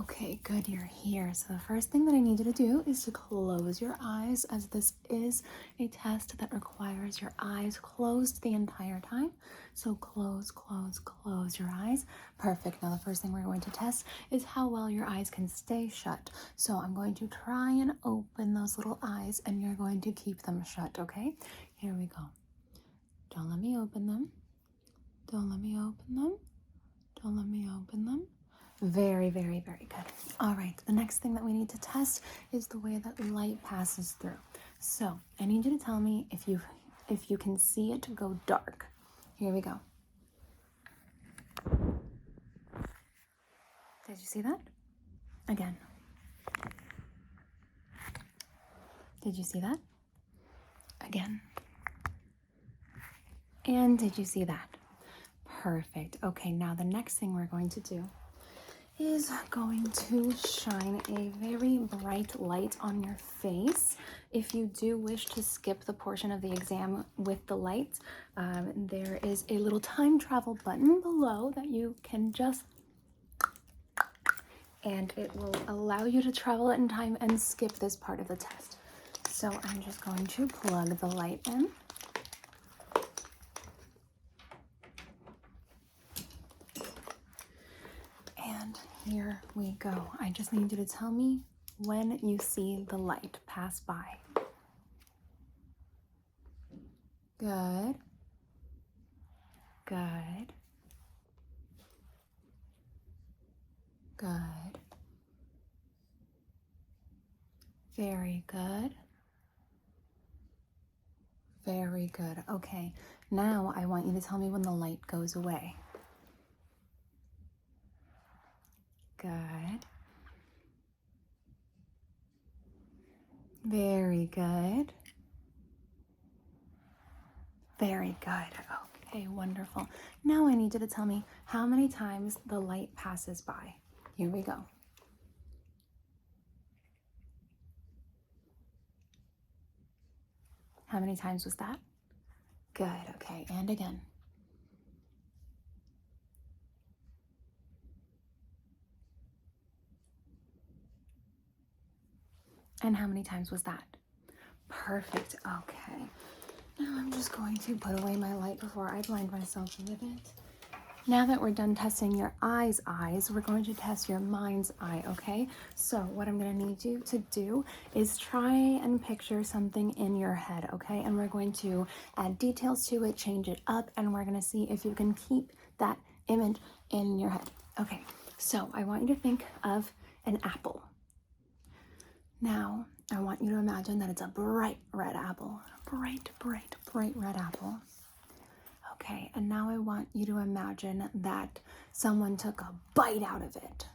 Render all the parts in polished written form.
Okay, good, you're here. So the first thing that I need you to do is to close your eyes, as this is a test that requires your eyes closed the entire time. So close, close, close your eyes. Perfect. Now the first thing we're going to test is how well your eyes can stay shut. So I'm going to try and open those little eyes and you're going to keep them shut, okay? Here we go. Don't let me open them. Don't let me open them. Don't let me open them. Very, very, very good. All right, the next thing that we need to test is the way that light passes through. So I need you to tell me if you can see it go dark. Here we go. Did you see that? Again. Did you see that? Again. And did you see that? Perfect. Okay, now the next thing we're going to do is going to shine a very bright light on your face. If you do wish to skip the portion of the exam with the light, there is a little time travel button below that you can just, and it will allow you to travel in time and skip this part of the test. So I'm just going to plug the light in. And here we go. I just need you to tell me when you see the light pass by. Good. Good. Good. Very good. Very good. Okay, now I want you to tell me when the light goes away. Good. Very good. Very good. Okay, wonderful. Now I need you to tell me how many times the light passes by. Here we go. How many times was that? Good. Okay, and again. And how many times was that? Perfect. Okay. Now I'm just going to put away my light before I blind myself with it. Now that we're done testing your eyes, we're going to test your mind's eye, okay? So what I'm going to need you to do is try and picture something in your head, okay? And we're going to add details to it, change it up, and we're going to see if you can keep that image in your head. Okay, so I want you to think of an apple. Now, I want you to imagine that it's a bright red apple. Bright, bright, bright red apple. Okay, and now I want you to imagine that someone took a bite out of it,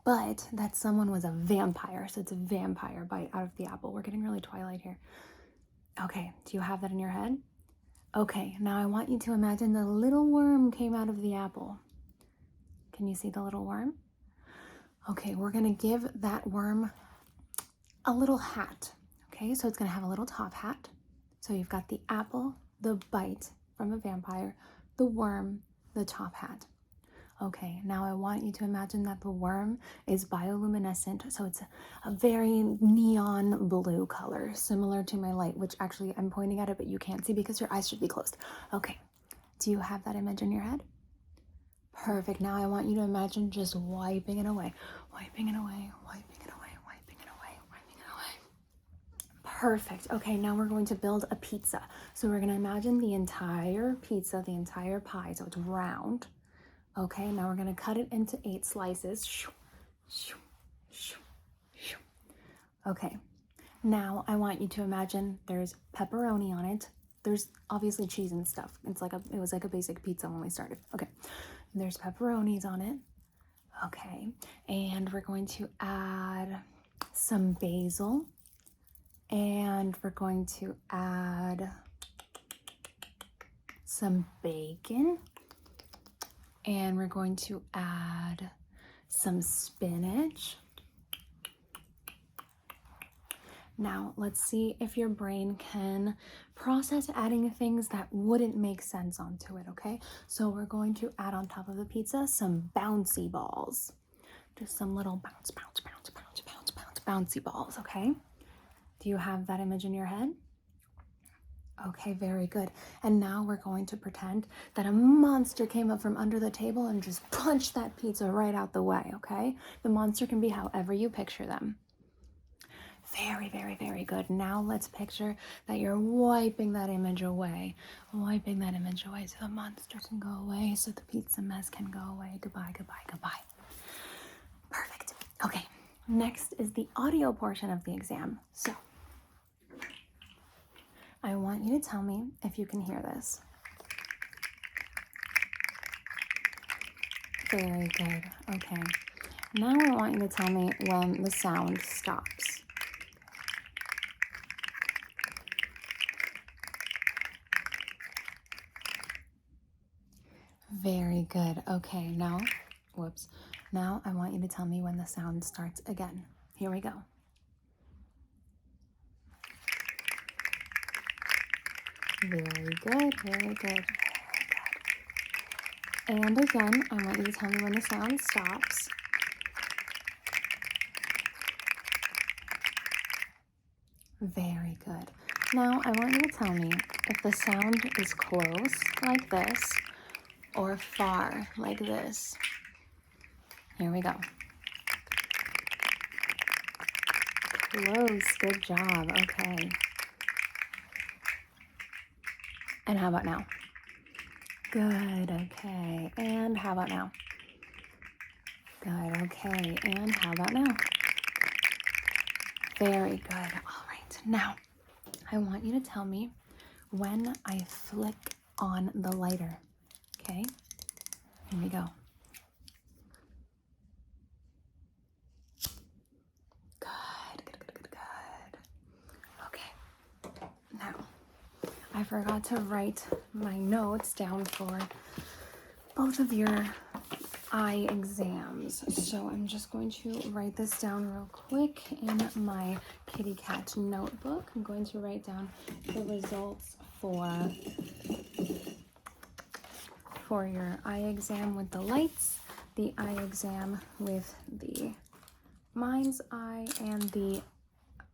but that someone was a vampire. So it's a vampire bite out of the apple. We're getting really Twilight here. Okay, do you have that in your head? Okay, now I want you to imagine the little worm came out of the apple. Can you see the little worm? Okay, we're gonna give that worm a little hat. Okay, so it's gonna have a little top hat. So you've got the apple, the bite from a vampire, the worm, the top hat. Okay, now I want you to imagine that the worm is bioluminescent, so it's a very neon blue color, similar to my light, which actually I'm pointing at it, but you can't see because your eyes should be closed. Okay, do you have that image in your head? Perfect. Now I want you to imagine just wiping it away, wiping it away, wiping it away, wiping it away, wiping it away. Perfect. Okay, now we're going to build a pizza. So we're going to imagine the entire pizza, the entire pie, so it's round. Okay, now we're going to cut it into 8 slices. Okay, now I want you to imagine there's pepperoni on it. There's obviously cheese and stuff. It was like a basic pizza when we started. Okay, there's pepperonis on it. Okay, and we're going to add some basil. And we're going to add some bacon. And we're going to add some spinach. Now, let's see if your brain can process adding things that wouldn't make sense onto it, okay? So we're going to add on top of the pizza some bouncy balls. Just some little bounce, bounce, bounce, bounce, bounce, bounce, bouncy balls, okay? Do you have that image in your head? Okay, very good. And now we're going to pretend that a monster came up from under the table and just punched that pizza right out the way, okay? The monster can be however you picture them. Very, very, very good. Now let's picture that you're wiping that image away. Wiping that image away so the monster can go away, so the pizza mess can go away. Goodbye, goodbye, goodbye. Perfect. Okay, next is the audio portion of the exam. So, I want you to tell me if you can hear this. Very good. Okay. Now I want you to tell me when the sound stops. Very good. Okay, now, whoops. Now I want you to tell me when the sound starts again. Here we go. Very good, very good, very good. And again, I want you to tell me when the sound stops. Very good. Now I want you to tell me if the sound is close, like this, or far, like this. Here we go. Close, good job, okay. And how about now? Good, okay. And how about now? Good, okay. And how about now? Very good. All right. Now, I want you to tell me when I flick on the lighter. Okay? Here we go. Good, good, good, good, good. Okay. Now, I forgot to write my notes down for both of your eye exams. So I'm just going to write this down real quick in my kitty cat notebook. I'm going to write down the results for your eye exam with the lights, the eye exam with the mind's eye, and the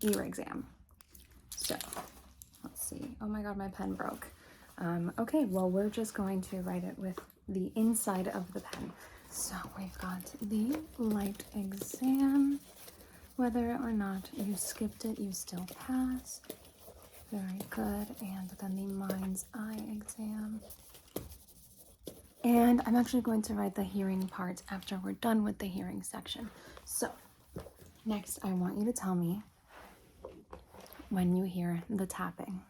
ear exam. So let's see. Oh my god, my pen broke. Okay, well, we're just going to write it with the inside of the pen. So we've got the light exam. Whether or not you skipped it, you still passed. Very good. And then the mind's eye exam. And I'm actually going to write the hearing part after we're done with the hearing section. So next, I want you to tell me when you hear the tapping.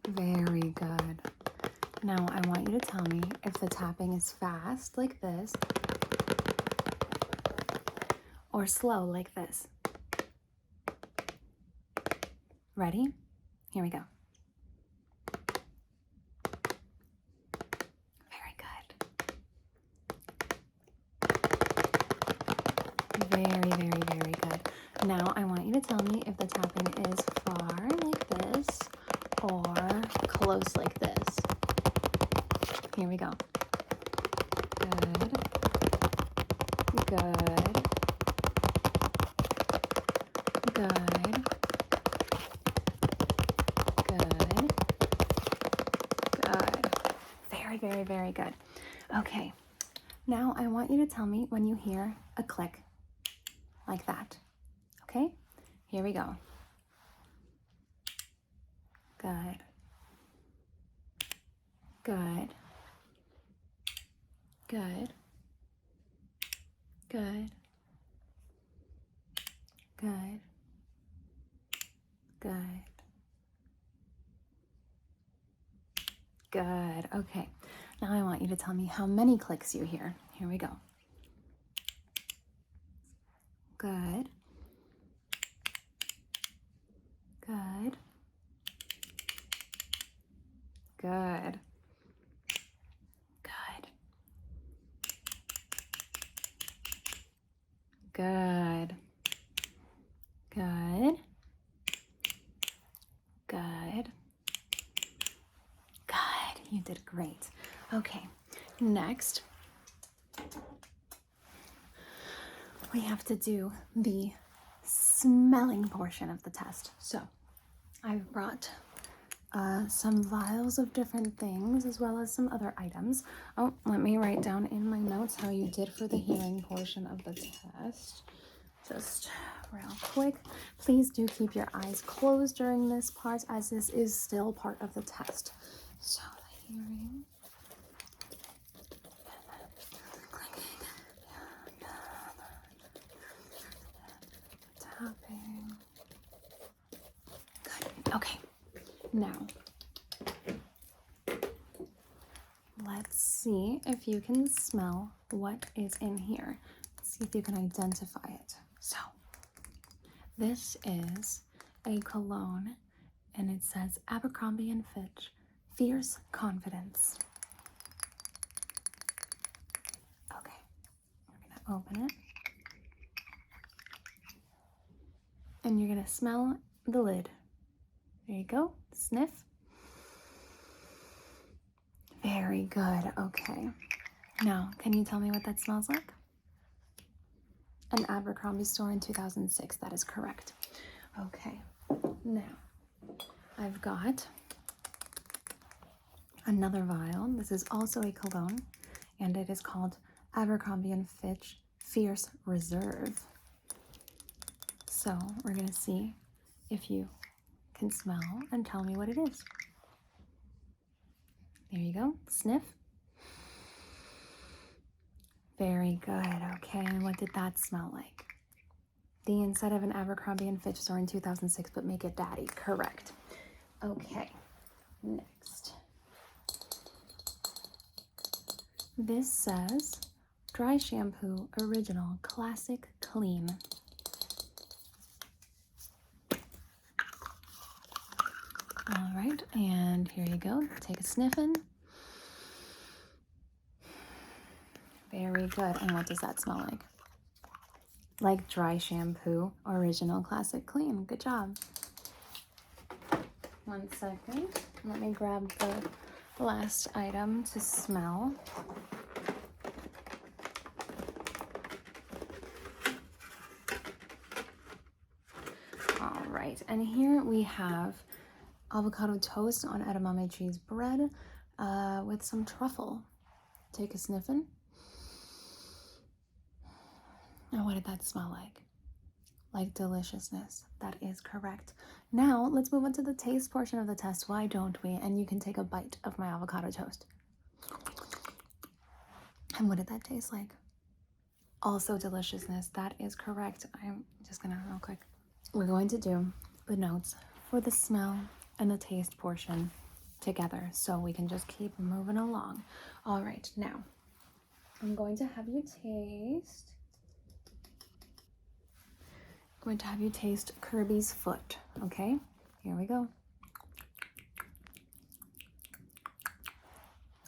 Very good. Now I want you to tell me if the tapping is fast, like this, or slow, like this. Ready? Here we go. Very good. Very, very, very good. Now I want you to tell me if the tapping is far, like this, or close, like this. Here we go. Good. Good. Good. Good. Good. Very, very, very good. Okay. Now I want you to tell me when you hear a click, like that. Okay? Here we go. Good. Good. Good. Good. Good. Good. Good. Okay. Now I want you to tell me how many clicks you hear. Here we go. Good. Good. Good. Good. Good. Good. Good. Good. You did great. Okay. next, we have to do the smelling portion of the test. So I've brought some vials of different things as well as some other items. Oh, let me write down in my notes how you did for the hearing portion of the test. Just real quick. Please do keep your eyes closed during this part, as this is still part of the test. So the hearing. Tapping. Good. Okay. Now, let's see if you can smell what is in here. Let's see if you can identify it. So, this is a cologne, and it says Abercrombie & Fitch Fierce Confidence. Okay, we're gonna open it. And you're gonna smell the lid. There you go, sniff. Very good, okay. Now, can you tell me what that smells like? An Abercrombie store in 2006, that is correct. Okay, now, I've got another vial. This is also a cologne, and it is called Abercrombie & Fitch Fierce Reserve. So, we're gonna see if you can smell and tell me what it is. There you go, sniff. Very good, okay, and what did that smell like? The inside of an Abercrombie & Fitch store in 2006, but make it daddy, correct. Okay, next. This says Dry Shampoo Original Classic Clean. All right, and here you go. Take a sniff in. Very good. And what does that smell like? Like Dry Shampoo Original Classic Clean. Good job. 1 second. Let me grab the last item to smell. All right, and here we have avocado toast on edamame cheese bread with some truffle. Take a sniff in. Now, what did that smell like? Like deliciousness. That is correct. Now, let's move on to the taste portion of the test. Why don't we? And you can take a bite of my avocado toast. And what did that taste like? Also deliciousness. That is correct. I'm just gonna real quick. We're going to do the notes for the smell and the taste portion together, so we can just keep moving along. All right, now I'm going to have you taste Kirby's foot. Okay, here we go.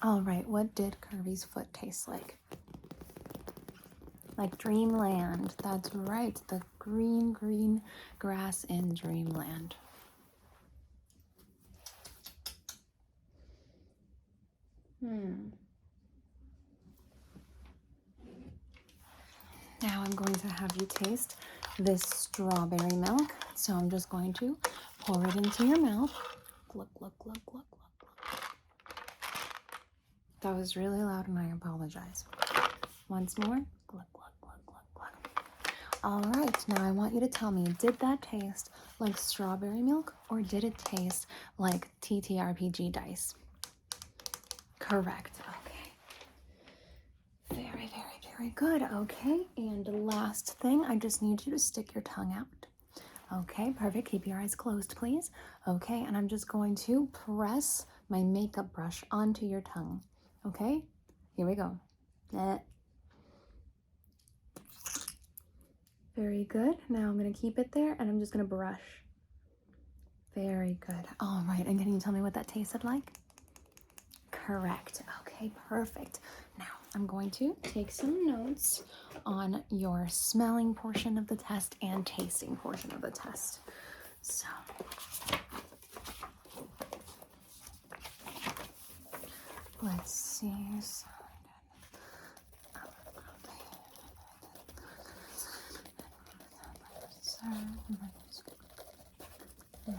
All right, what did Kirby's foot taste like? Like dreamland. That's right, the green grass in dreamland. Now I'm going to have you taste this strawberry milk. So I'm just going to pour it into your mouth. Glug, glug, glug, glug, glug, glug. That was really loud and I apologize. Once more. Glug, glug, glug, glug, glug. All right, now I want you to tell me, did that taste like strawberry milk or did it taste like TTRPG dice? Correct. Okay. Very, very, very good. Okay, and last thing, I just need you to stick your tongue out. Okay, perfect. Keep your eyes closed, please. Okay, and I'm just going to press my makeup brush onto your tongue. Okay, here we go. Very good. Now I'm going to keep it there and I'm just going to brush. Very good. All right, and can you tell me what that tasted like? Correct. Okay, perfect. Now I'm going to take some notes on your smelling portion of the test and tasting portion of the test. So let's see. And the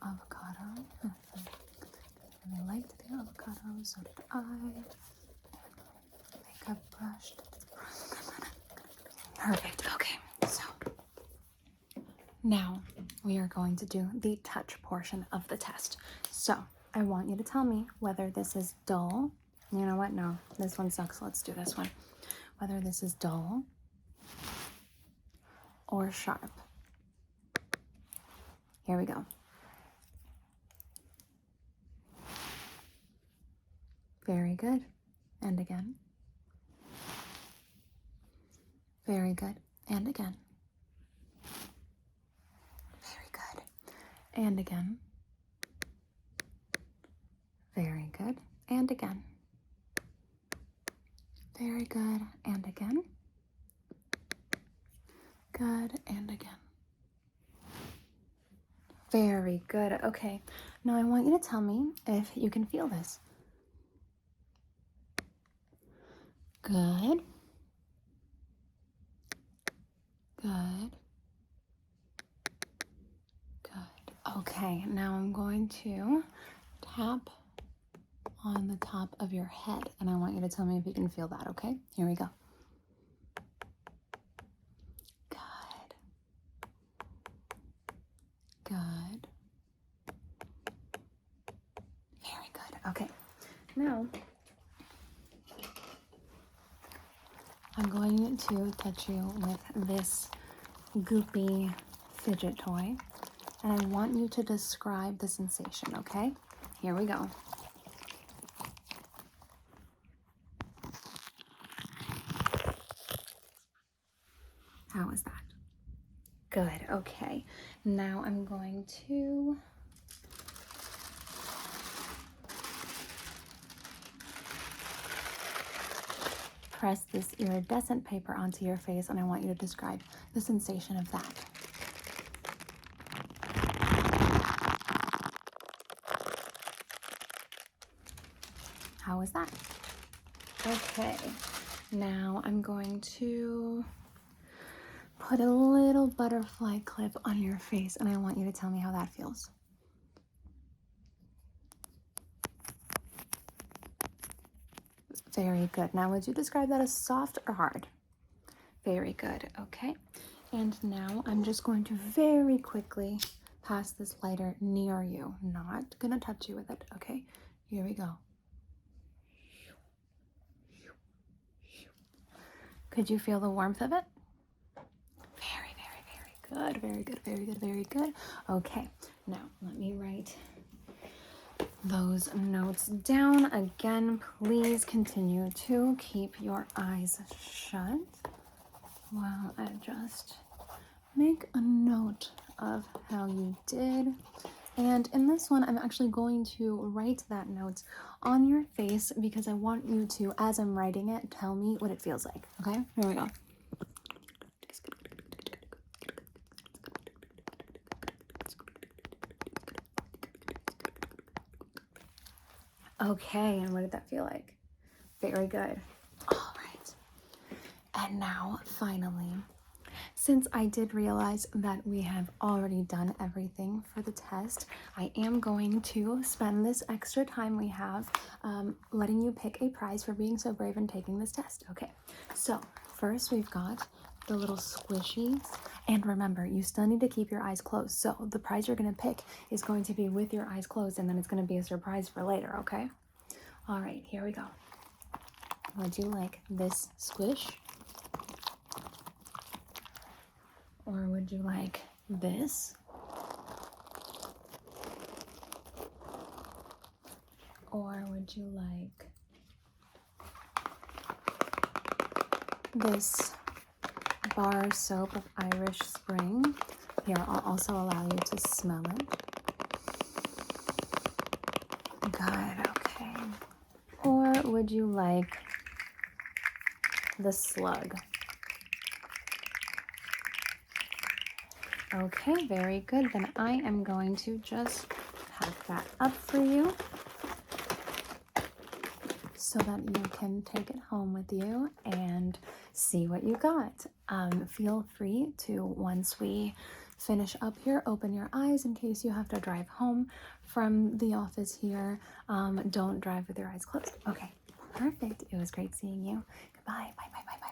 avocado. I liked the avocado, so did I. Makeup brush. Perfect. Okay, so now we are going to do the touch portion of the test. So I want you to tell me whether this is dull. You know what? No, this one sucks. Let's do this one. Whether this is dull or sharp. Here we go. Very good. And again. Very good. And again. Very good. And again. Very good. And again. Very good. And again. Good. And again. Very good. Okay. Now I want you to tell me if you can feel this. Good. Good. Good. Okay. Now I'm going to tap on the top of your head, and I want you to tell me if you can feel that, okay? Here we go. Good. Good. Very good. Okay. Now, I'm going to touch you with this goopy fidget toy, and I want you to describe the sensation, okay? Here we go. How is that? Good. Okay. Now I'm going to press this iridescent paper onto your face, and I want you to describe the sensation of that. How is that? Okay. Now I'm going to put a little butterfly clip on your face, and I want you to tell me how that feels. Very good. Now, would you describe that as soft or hard? Very good. Okay. And now I'm just going to very quickly pass this lighter near you. Not gonna touch you with it. Okay. Here we go. Could you feel the warmth of it? Very, very, very good. Very good. Very good. Very good. Okay. Now let me write those notes down. Again, please continue to keep your eyes shut while I just make a note of how you did. And in this one, I'm actually going to write that note on your face because I want you to, as I'm writing it, tell me what it feels like. Okay, here we go. Okay, and what did that feel like? Very good. All right. And now, finally, since I did realize that we have already done everything for the test, I am going to spend this extra time we have letting you pick a prize for being so brave and taking this test. Okay, so first we've got the little squishies. And remember, you still need to keep your eyes closed. So the prize you're going to pick is going to be with your eyes closed, and then it's going to be a surprise for later, okay? All right, here we go. Would you like this squish? Or would you like this? Or would you like this bar soap of Irish Spring? Here, I'll also allow you to smell it. Good, okay. Or would you like the slug? Okay, very good. Then I am going to just pack that up for you so that you can take it home with you and see what you got. Feel free to, once we finish up here. Open your eyes in case you have to drive home from the office here. Don't drive with your eyes closed. Okay, perfect. It was great seeing you. Goodbye. Bye, bye, bye, bye.